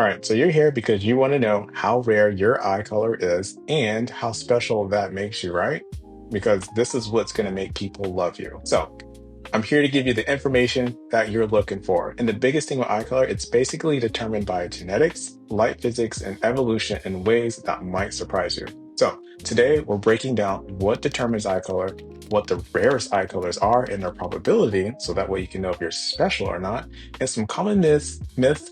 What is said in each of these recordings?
right, so you're here because you want to know how rare your eye color is and how special that makes you, right? Because this is what's going to make people love you. So, I'm here to give you the information that you're looking for. And the biggest thing with eye color, it's basically determined by genetics, light physics, and evolution in ways that might surprise you. So today we're breaking down what determines eye color, what the rarest eye colors are and their probability, so that way you can know if you're special or not, and some common myths,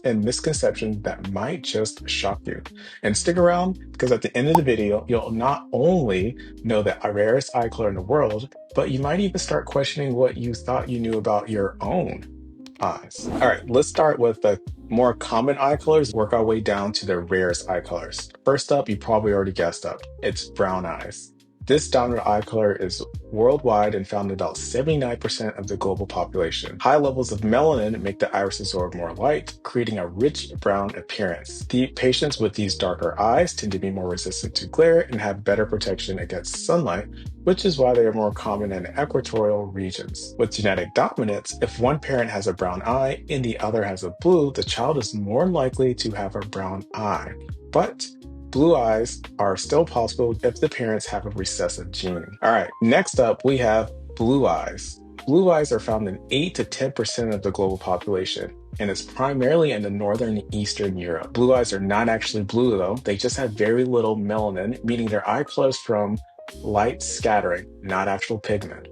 and misconceptions that might just shock you. And stick around because at the end of the video, you'll not only know the rarest eye color in the world, but you might even start questioning what you thought you knew about your own eyes. All right, let's start with the more common eye colors, work our way down to the rarest eye colors. First up, you probably already guessed up, it's brown eyes. This dominant eye color is worldwide and found in about 79% of the global population. High levels of melanin make the iris absorb more light, creating a rich brown appearance. The patients with these darker eyes tend to be more resistant to glare and have better protection against sunlight, which is why they are more common in equatorial regions. With genetic dominance, if one parent has a brown eye and the other has a blue, the child is more likely to have a brown eye. But blue eyes are still possible if the parents have a recessive gene. All right, next up we have blue eyes. Blue eyes are found in 8 to 10% of the global population, and it's primarily in the northern and eastern Europe. Blue eyes are not actually blue though, they just have very little melanin, meaning their eye color is from light scattering, not actual pigment.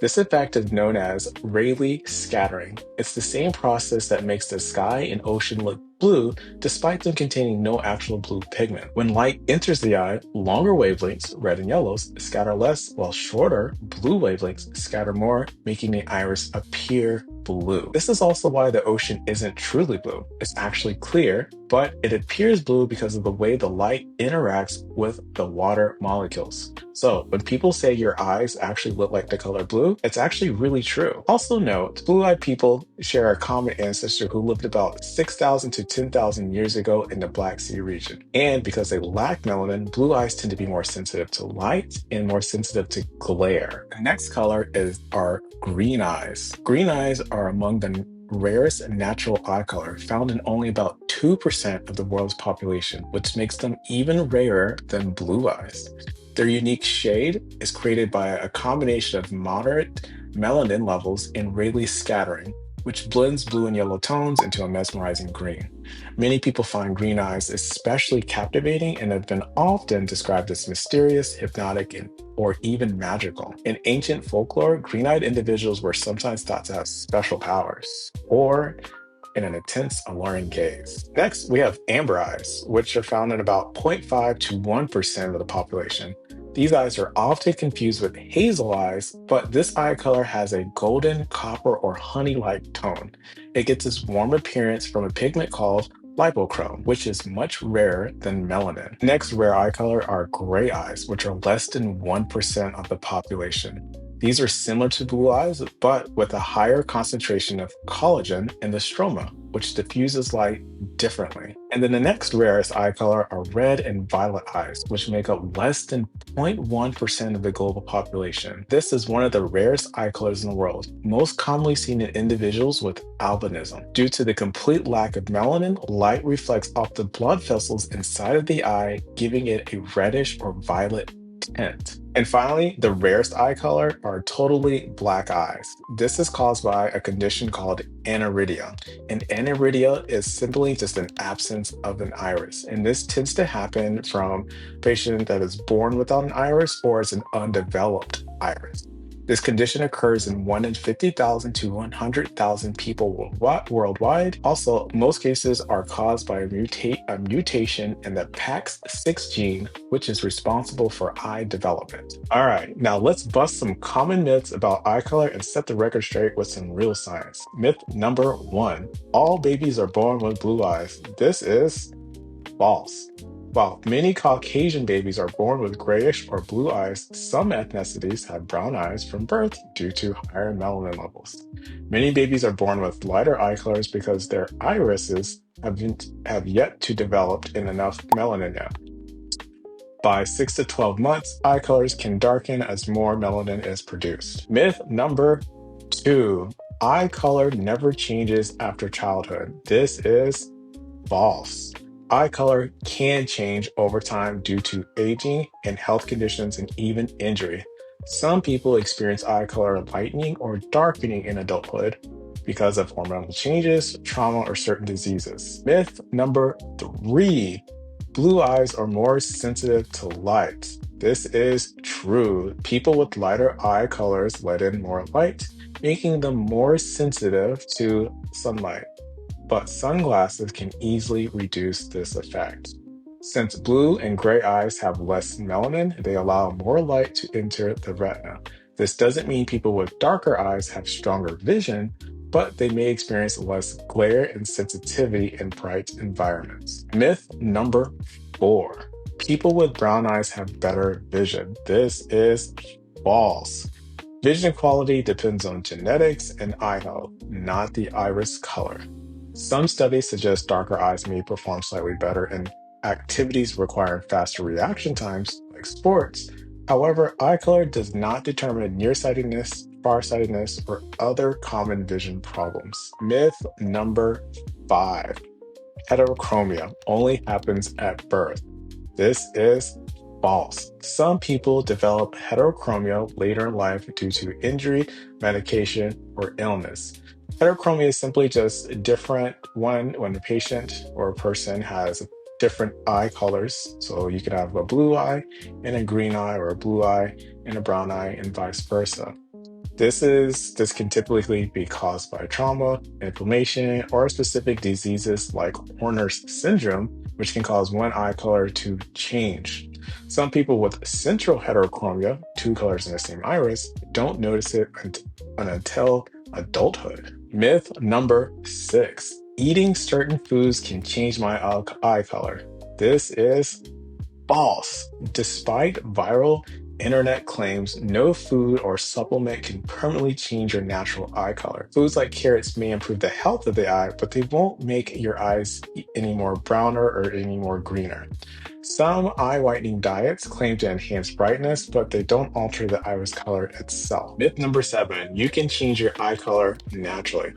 This effect is known as Rayleigh scattering. It's the same process that makes the sky and ocean look blue despite them containing no actual blue pigment. When light enters the eye, longer wavelengths, red and yellows, scatter less, while shorter, blue wavelengths scatter more, making the iris appear blue. This is also why the ocean isn't truly blue. It's actually clear, but it appears blue because of the way the light interacts with the water molecules. So when people say your eyes actually look like the color blue, it's actually really true. Also note, blue-eyed people share a common ancestor who lived about 6,000 to 10,000 years ago in the Black Sea region. And because they lack melanin, blue eyes tend to be more sensitive to light and more sensitive to glare. The next color are green eyes. Green eyes are among the rarest natural eye color, found in only about 2% of the world's population, which makes them even rarer than blue eyes. Their unique shade is created by a combination of moderate melanin levels and Rayleigh scattering, which blends blue and yellow tones into a mesmerizing green. Many people find green eyes especially captivating and have been often described as mysterious, hypnotic, or even magical. In ancient folklore, green-eyed individuals were sometimes thought to have special powers, or in an intense, alluring gaze. Next, we have amber eyes, which are found in about 0.5 to 1% of the population. These eyes are often confused with hazel eyes, but this eye color has a golden, copper, or honey-like tone. It gets its warm appearance from a pigment called lipochrome, which is much rarer than melanin. Next rare eye color are gray eyes, which are less than 1% of the population. These are similar to blue eyes, but with a higher concentration of collagen in the stroma, which diffuses light differently. And then the next rarest eye color are red and violet eyes, which make up less than 0.1% of the global population. This is one of the rarest eye colors in the world, most commonly seen in individuals with albinism. Due to the complete lack of melanin, light reflects off the blood vessels inside of the eye, giving it a reddish or violet tint. And finally, the rarest eye color are totally black eyes. This is caused by a condition called aniridia. And aniridia is simply just an absence of an iris. And this tends to happen from a patient that is born without an iris or is an undeveloped iris. This condition occurs in 1 in 50,000 to 100,000 people worldwide. Also, most cases are caused by a mutation in the PAX6 gene, which is responsible for eye development. All right, now let's bust some common myths about eye color and set the record straight with some real science. Myth number 1, all babies are born with blue eyes. This is false. While many Caucasian babies are born with grayish or blue eyes, some ethnicities have brown eyes from birth due to higher melanin levels. Many babies are born with lighter eye colors because their irises have yet to develop in enough melanin yet. By 6 to 12 months, eye colors can darken as more melanin is produced. Myth number 2, eye color never changes after childhood. This is false. eye color can change over time due to aging and health conditions and even injury. Some people experience eye color lightening or darkening in adulthood because of hormonal changes, trauma, or certain diseases. Myth number three, blue eyes are more sensitive to light. This is true. People with lighter eye colors let in more light, making them more sensitive to sunlight, but sunglasses can easily reduce this effect. Since blue and gray eyes have less melanin, they allow more light to enter the retina. This doesn't mean people with darker eyes have stronger vision, but they may experience less glare and sensitivity in bright environments. Myth number four, people with brown eyes have better vision. This is false. Vision quality depends on genetics and eye health, not the iris color. Some studies suggest darker eyes may perform slightly better in activities requiring faster reaction times, like sports. However, eye color does not determine nearsightedness, farsightedness, or other common vision problems. Myth number five, heterochromia only happens at birth. This is false. Some people develop heterochromia later in life due to injury, medication, or illness. Heterochromia is simply just different when a patient or a person has different eye colors. So you could have a blue eye and a green eye, or a blue eye and a brown eye, and vice versa. This can typically be caused by trauma, inflammation, or specific diseases like Horner's syndrome, which can cause one eye color to change. Some people with central heterochromia, two colors in the same iris, don't notice it until adulthood. Myth number six, eating certain foods can change my eye color. This is false. Despite viral internet claims, no food or supplement can permanently change your natural eye color. Foods like carrots may improve the health of the eye, but they won't make your eyes any more browner or any more greener. Some eye whitening diets claim to enhance brightness, but they don't alter the iris color itself. Myth number seven, you can change your eye color naturally.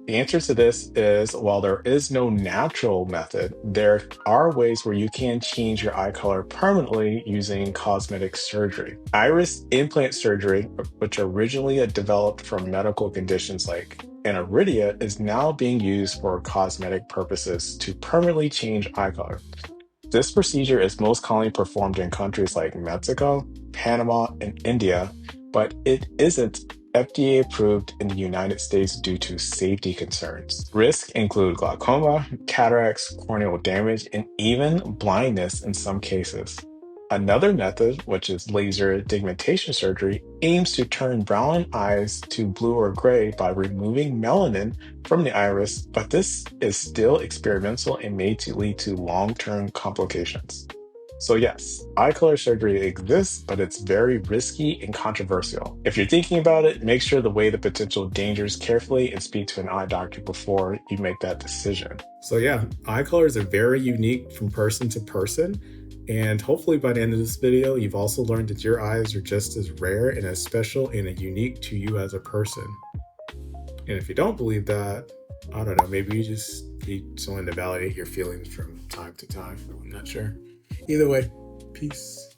The answer to this is, while there is no natural method, there are ways where you can change your eye color permanently using cosmetic surgery. Iris implant surgery, which originally developed from medical conditions like aniridia, is now being used for cosmetic purposes to permanently change eye color. This procedure is most commonly performed in countries like Mexico, Panama, and India, but it isn't FDA approved in the United States due to safety concerns. Risks include glaucoma, cataracts, corneal damage, and even blindness in some cases. Another method, which is laser depigmentation surgery, aims to turn brown eyes to blue or gray by removing melanin from the iris, but this is still experimental and may lead to long-term complications. So yes, eye color surgery exists, but it's very risky and controversial. If you're thinking about it, make sure to weigh the potential dangers carefully and speak to an eye doctor before you make that decision. So yeah, eye colors are very unique from person to person. And hopefully by the end of this video, you've also learned that your eyes are just as rare and as special and unique to you as a person. And if you don't believe that, I don't know, maybe you just need someone to validate your feelings from time to time. I'm not sure. Either way, peace.